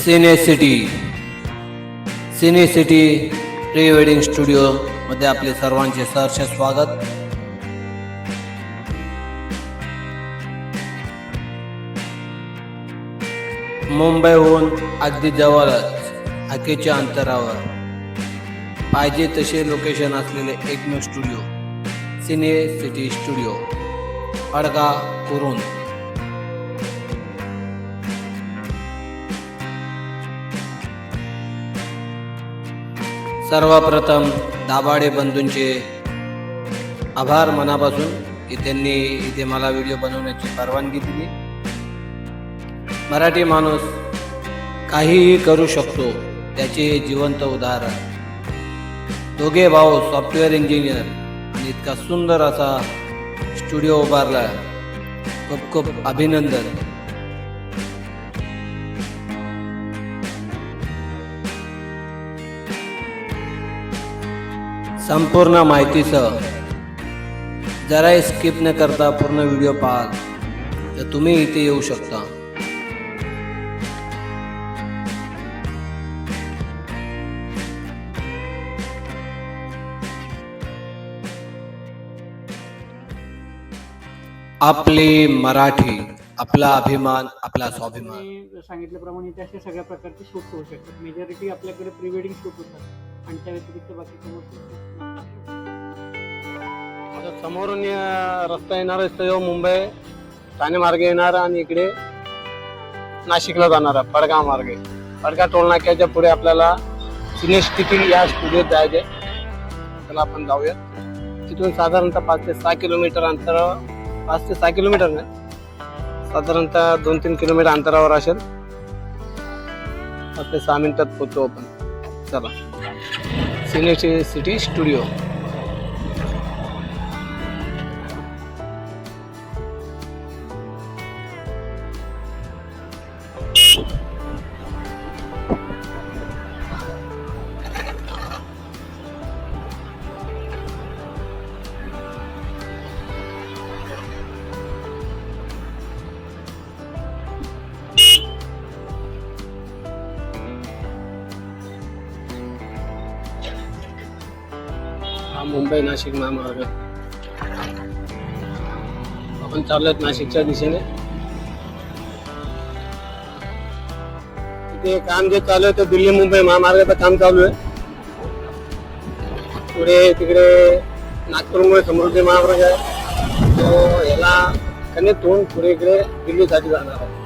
सिने city pre wedding studio मध्ये आपले सर्वांचे सहर्ष स्वागत. मुंबईहून अगदी जवळच हाकेच्या अंतरावर पाहिजे तसे लोकेशन असलेले एकमेव स्टुडिओ सिने सिटी स्टुडिओ अडगा कुरुन. सर्वप्रथम दाभाडे बंधूंचे आभार मनापासून की त्यांनी इथे मला व्हिडिओ बनवण्याची परवानगी दिली. मराठी माणूस काहीही करू शकतो त्याचे हे जिवंत उदाहरण. दोघे भाऊ सॉफ्टवेअर इंजिनियर आणि इतका सुंदर असा स्टुडिओ उभारला. खूप खूप अभिनंदन. संपूर्ण माहितीसह जराही स्किप न करता पूर्ण व्हिडिओ पाहाल तर तुम्ही इथे येऊ शकता. आपली मराठी, आपला अभिमान, आपला स्वाभिमान. सांगितल्याप्रमाणे इथे अशा सगळ्या प्रकारचे शूट होऊ शकतात. मेजॉरिटी आपल्याकडे प्री वेडिंग शूट होतात आणि त्या व्यतिरिक्त बाकी समोरून रस्ता येणार असतो मुंबई ठाणे मार्गे येणार आणि इकडे नाशिकला जाणार पडगाव मार्गे. पडगाव टोल नाक्याच्या पुढे आपल्याला सिने सिटी या स्टुडिओत जायचे. त्याला आपण जाऊया. तिथून साधारणतः 5 ते 6 किलोमीटर अंतर, 5 ते 6 किलोमीटर नाही, साधारणतः 2-3 किलोमीटर अंतरावर असेल. 5 ते 6 मिनिटात पोहोचतो आपण. चला, सिने सिटी स्टुडिओ. मुंबई नाशिक महामार्ग. आपण चाललोय नाशिकच्या दिशेने. इथे काम जे चालू आहे ते दिल्ली मुंबई महामार्गाचं काम चालू आहे. पुढे तिकडे नागपूरमुळे समृद्धी महामार्ग आहे, तो याला कनेक्ट होऊन पुढे इकडे दिल्लीसाठी जाणार आहे.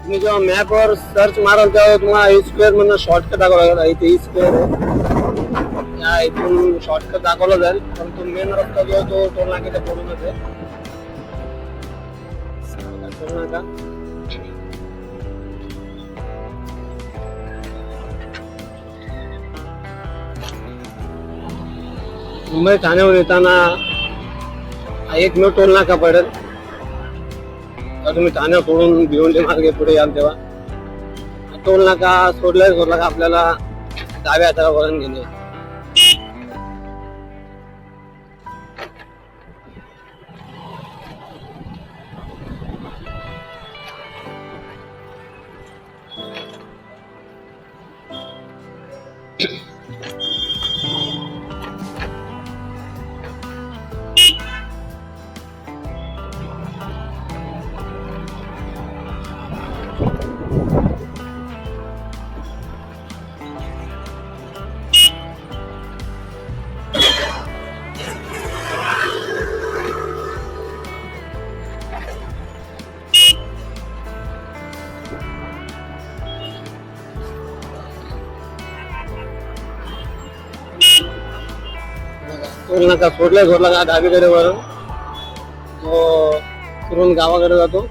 तुम्ही जेव्हा मॅपवर सर्च माराल तेव्हा तुम्हाला ई स्क्वेअर म्हणून शॉर्टकट दाखवला लागेल. इथे ई स्क्वेअर आहे, या इथून शॉर्टकट दाखवला जाईल. परंतु मेन रस्ता जो आहे तो टोल नाक्याच्या पुढूनच आहे. टोल नाका मुंबई ठाण्यावर येताना एकमेव टोल नाका पडेल. तुम्ही ठाणे सोडून भिवंडी मार्गे पुढे याल तेव्हा टोल नाका सोडला का आपल्याला डाव्या हाताला वळण घेणे. टोल नाका सोडला का डावीकडे वळून तो कुरुन गावाकडे जातो.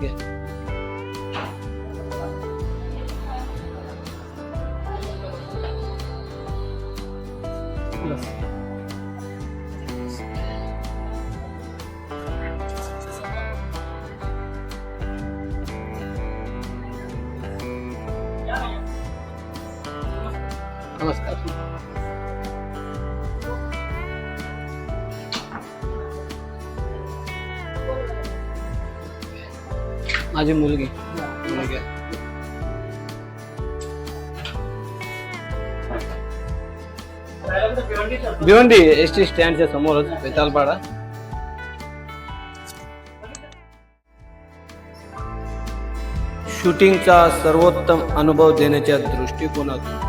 घे. नमस्कार. माझी मुलगी भिवंडी एस टी स्टँडच्या समोरच बेतालपाडा. शूटिंगचा सर्वोत्तम अनुभव देण्याच्या दृष्टिकोनातून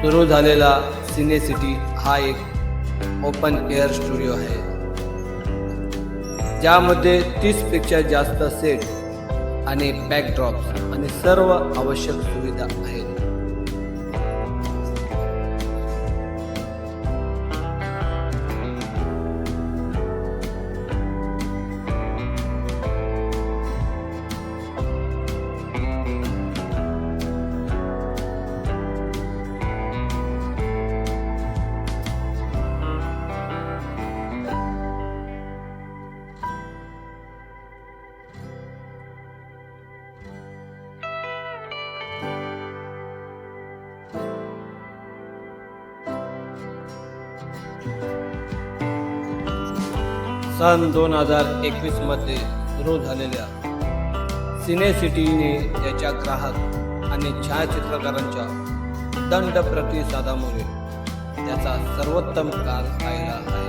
सुरू झालेला सिने सिटी हा एक ओपन एअर स्टुडिओ आहे, ज्यामध्ये 30 पेक्षा जास्त सेट आणि बॅकड्रॉप्स आणि सर्व आवश्यक सुविधा आहेत. सन 2021 मध्ये सुरू झालेल्या सिने सिटीने त्याच्या ग्राहक आणि छायाचित्रकारांच्या दंड प्रतिसादामुळे त्याचा सर्वोत्तम काळ पाहिला आहे.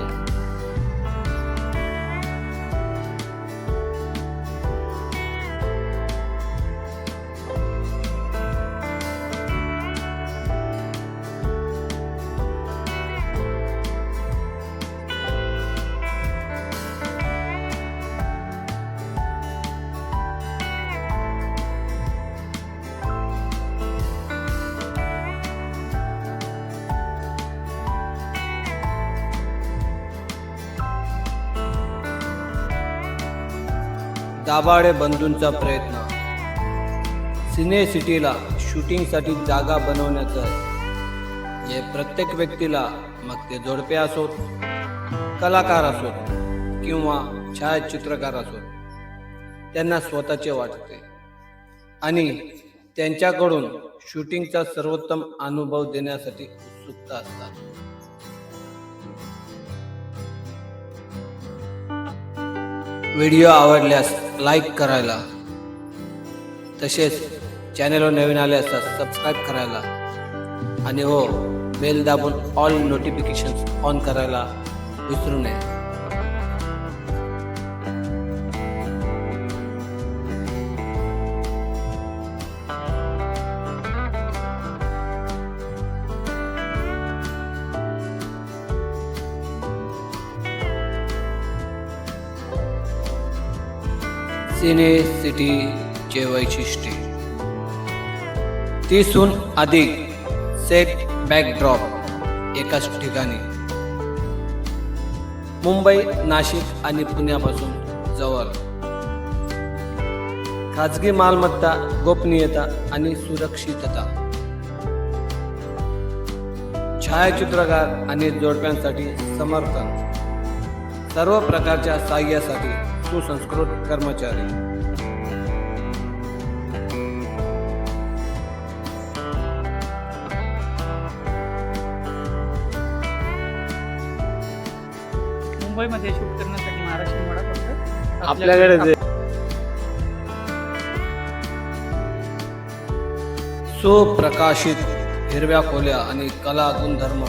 दाभाडे बंधूंचा प्रयत्न सिने सिटीला शूटिंगसाठी जागा बनवण्याचं हे प्रत्येक व्यक्तीला, मग ते जोडपे असोत, कलाकार असोत किंवा छायाचित्रकार असोत, त्यांना स्वतःचे वाटते आणि त्यांच्याकडून शूटिंगचा सर्वोत्तम अनुभव देण्यासाठी उत्सुकता असतात. व्हिडिओ आवडल्यास लाईक करायला, तसेच चॅनलवर नवीन आले असता सबस्क्राईब करायला आणि हो बेल दाबून ऑल नोटिफिकेशन्स ऑन करायला विसरू नये. सिने सिटीचे वैशिष्ट्ये: 30हून अधिक सेट बॅकड्रॉप एकाच ठिकाणी, मुंबई, नाशिक आणि पुण्यापासून जवळ, खाजगी मालमत्ता, गोपनीयता आणि सुरक्षितता, छायाचित्रकार आणि जोडप्यांसाठी समर्थन, सर्व प्रकारच्या सहाय्यासाठी सुसंस्कृत कर्मचारी. मुंबईमध्ये शूट करण्यासाठी महाराष्ट्र वडा पडतो आपल्याकडे सुप्रकाशित हिरव्या खोल्या आणि कला गुणधर्म,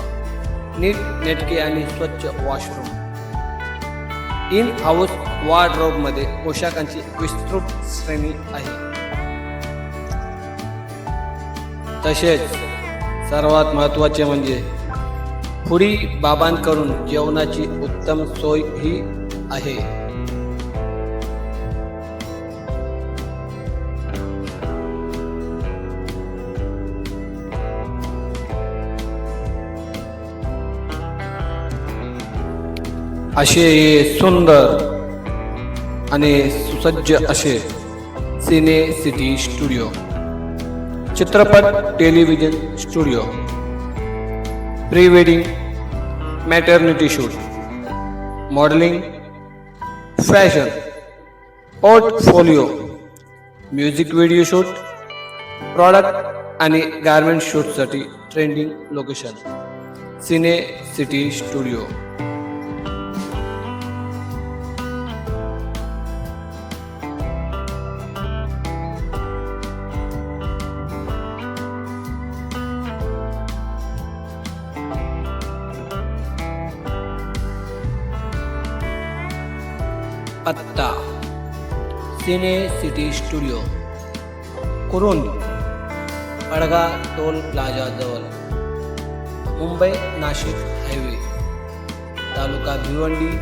नीट नेटके आणि स्वच्छ वॉशरूम, इन हाऊस वॉर्डरोब मध्ये पोशाखांची विस्तृत श्रेणी आहे. तसेच सर्वात महत्त्वाचे म्हणजे फुडी बाबांकडून जेवणाची उत्तम सोय ही आहे. असे हे सुंदर आणि सुसज्ज असे सिने सिटी स्टुडिओ, चित्रपट television studio, pre wedding, maternity shoot, modelling, fashion, portfolio, music video shoot, product आणि गारमेंट शूटसाठी ट्रेंडिंग लोकेशन सिने सिटी स्टुडिओ. पत्ता सिने सिटी स्टुडिओ, कुरुंद, अडगा टोल प्लाझा जवळ, मुंबई नाशिक हायवे, तालुका भिवंडी,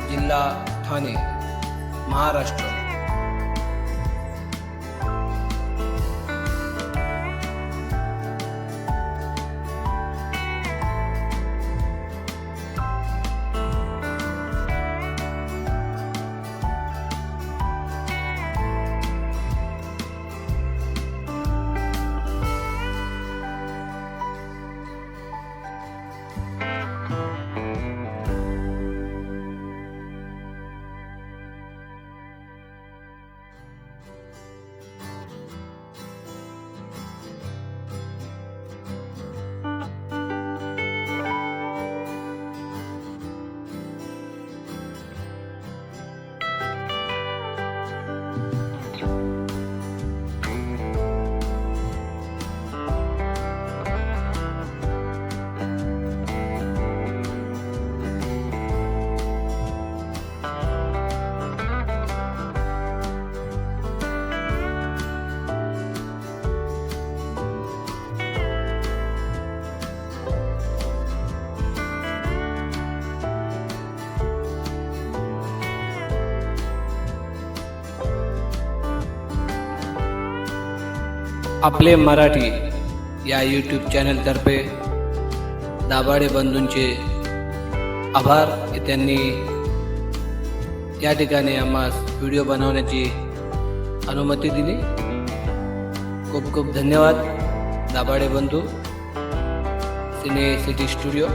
जिल्हा ठाणे, महाराष्ट्र. आपले मराठी या यूट्यूब चॅनलतर्फे दाभाडे बंधूंचे आभार की त्यांनी या ठिकाणी आम्हास व्हिडिओ बनवण्याची अनुमती दिली. खूप खूप धन्यवाद दाभाडे बंधू, सिने सिटी स्टुडिओ.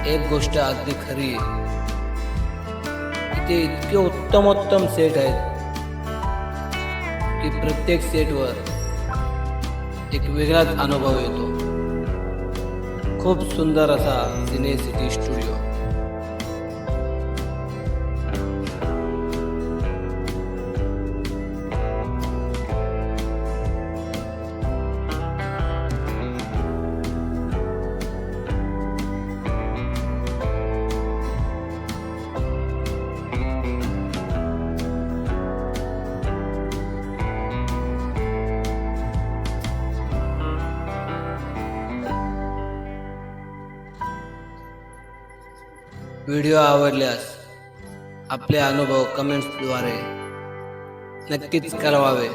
एक गोष्ट अगदी खरी आहे, इथे इतके उत्तमोत्तम सेट आहेत की प्रत्येक सेटवर एक वेगळाच अनुभव येतो. खूप सुंदर असा सिने सिटी स्टुडिओ. व्हिडिओ आवडल्यास आपले अनुभव कमेंट्सद्वारे नक्कीच कळवावे.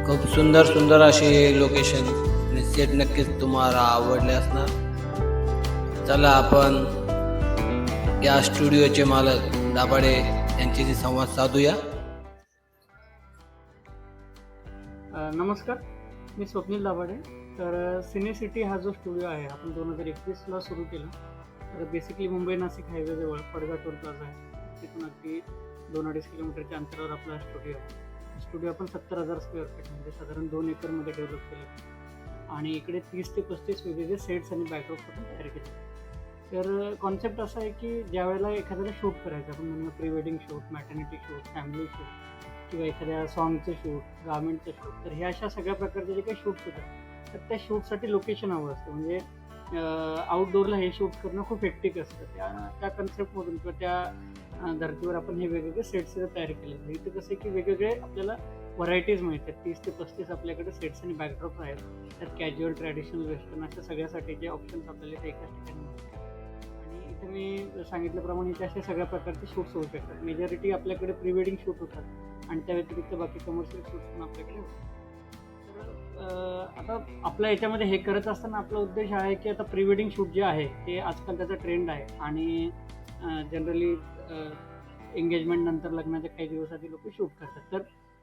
खूप सुंदर सुंदर असे लोकेशन आणि सेट नक्कीच तुम्हाला आवडले असणार. चला आपण या स्टुडिओचे मालक दाभाडे यांच्याशी संवाद साधूया. नमस्कार, मी स्वप्नील दाभाडे. तर सिने सिटी हा जो स्टुडिओ आहे आपण 2021ला सुरू केला. तर बेसिकली मुंबई नाशिक हायवेजवळ पडगा टोल प्लाझा आहे. तिथून अगदी 2-2.5 किलोमीटरच्या अंतरावर आपला स्टुडिओ आहे. स्टुडिओ आपण 70,000 स्क्वेअर फीट म्हणजे साधारण 2 एकरमध्ये डेव्हलप केलं आणि इकडे 30 ते 35 वेगवेगळे सेट्स आणि बॅकड्रॉप आपण तयार केले. तर कॉन्सेप्ट असा आहे की ज्या वेळेला एखाद्याला शूट करायचं, आपण म्हणूया pre wedding shoot, maternity shoot, family shoot किंवा एखाद्या सॉन्गचं शूट, गार्मेंटचं शूट, तर ह्या अशा सगळ्या प्रकारचे जे काही शूट्स होतात तर त्या शूटसाठी लोकेशन हवं असतं. म्हणजे आउटडोअरला हे शूट करणं खूप हेक्टिक असतं. त्या कन्सेप्टमधून किंवा त्या धर्तीवर आपण हे वेगवेगळे सेट्स तयार केले. इथं कसं आहे की वेगवेगळे आपल्याला व्हरायटीज मिळतात. 30 ते 35 आपल्याकडे सेट्स आणि बॅकड्रॉप आहेत. त्यात कॅज्युअल, ट्रॅडिशनल, वेस्टर्न अशा सगळ्यासाठीचे ऑप्शन्स आपल्याला इथे एकाच ठिकाणी मिळतात. आणि इथे मी सांगितल्याप्रमाणे इथे अशा सगळ्या प्रकारचे शूट्स होऊ शकतात. मेजॉरिटी आपल्याकडे प्री वेडिंग शूट होतात आणि त्या व्यतिरिक्त बाकी कमर्शियल शूट्स पण आपल्याकडे होतात. तर आता आपल्या याच्यामध्ये हे करत असताना आपला उद्देश आहे की आता प्री वेडिंग शूट जे आहे ते आजकाल त्याचा ट्रेंड आहे आणि जनरली एंगेजमेंट नंतर लग्नाच्या काही दिवस आधी लोक शूट करतात. तर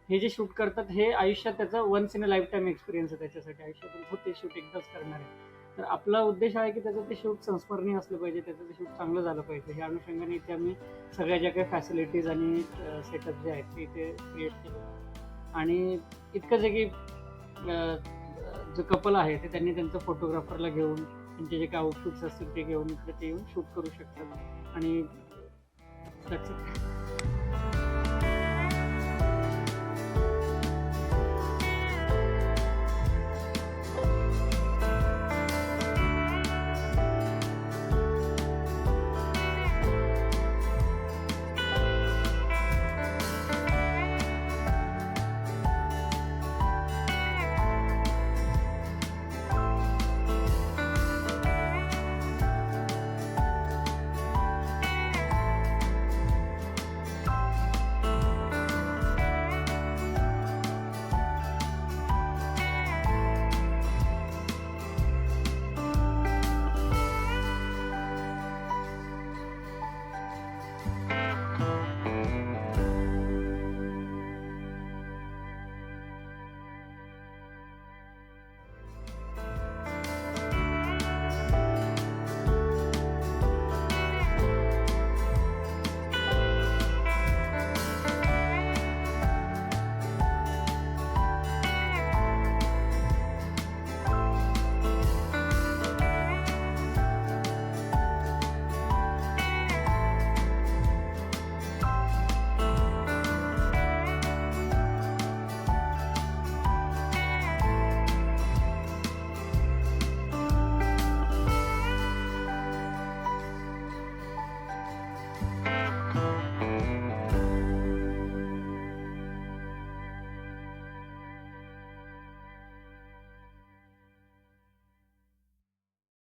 हे जे शूट करतात हे आयुष्यात त्याचा once in a lifetime experience आहे. त्याच्यासाठी आयुष्यातून तो ते शूट एकदाच करणार आहे. तर आपला उद्देश आहे की त्याचं ते शूट संस्मरणीय असलं पाहिजे, त्याचं ते शूट चांगलं झालं पाहिजे. ह्या अनुषंगाने इथे आम्ही सगळ्या ज्या काही फॅसिलिटीज आणि सेटअप जे आहेत ते इथे क्रिएट केले. आणि इतकंच आहे की जो कपल आहे ते त्यांनी त्यांचं फोटोग्राफरला घेऊन त्यांचे जे काही आउटफिट्स असतील ते घेऊन इकडे ते येऊन शूट करू शकतात. आणि that's it.